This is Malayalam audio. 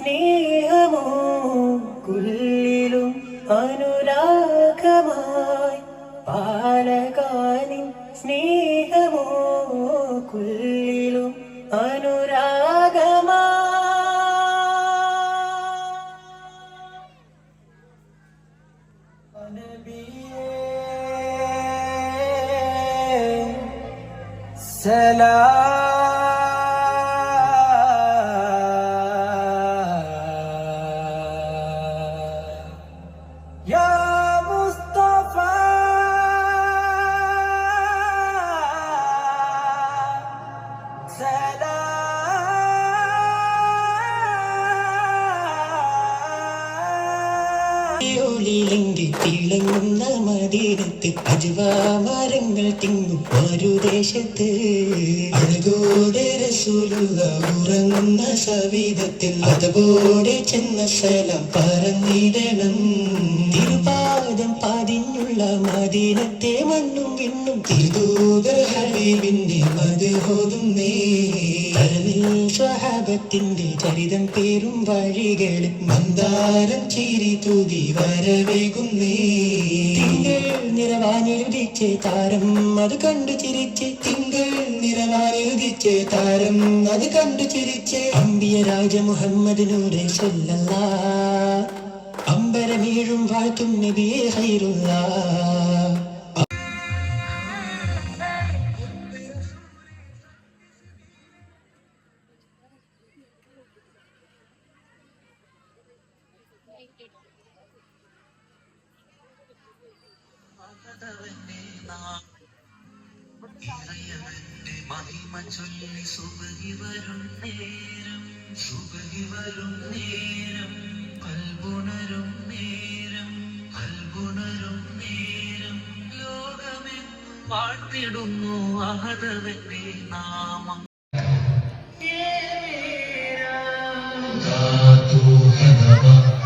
സ്നേഹമോ കുല്ലിലും അനുരാഗമായി പാലകാനിൻ സ്നേഹമോ കുല്ലിലും അനുരാഗമായി സലാം ൊളിലെങ്കി തിളങ്ങുന്ന മദീനത്ത് അജ്വാമരങ്ങൾ തിങ്ങും ഒരു ദേശത്ത് അഴകോടെ റസൂലുള്ള ഉറങ്ങുന്ന സവിധത്തിൽ അതുപോലെ ചെന്ന സ്ഥലം പറഞ്ഞിടണം. തിരുപാദം പതിഞ്ഞുള്ള മദീനത്തെ മണ്ണും വിണ്ണും തിരുദൂതർ ഹബീബിന്റെ മദ്ഹോതുന്നേ. സ്വഹാബത്തിന്റെ ചരിതം പേരും വഴികളിൽ മന്ദാരം ചിരി തൂകി വരവേകുന്നേ. തിങ്കൾ നിറവാനെഴുതിച്ചേ താരം അത് കണ്ടു ചിരിച്ചേ. തിങ്കൾ നിറവാനെഴുതിച്ചേ താരം അത് കണ്ടു ചിരിച്ചേ. അമ്പിയ രാജ മുഹമ്മദ് നൂറെ സല്ലല്ലാഹ് അമ്പരമീഴും വാഴ്ത്തും നബിയെ ഖൈറുല്ലാഹ്. മഹിമ ചൊല്ലി സുബഹി വരും നേരം, സുബഹി വരും നേരം, കൽബുണരും നേരം, കൽബുണരും നേരം, ലോകമെങ്ങും വാഴ്ത്തിടുന്നു അഹദവന്റെ നാമം. ذات هدوء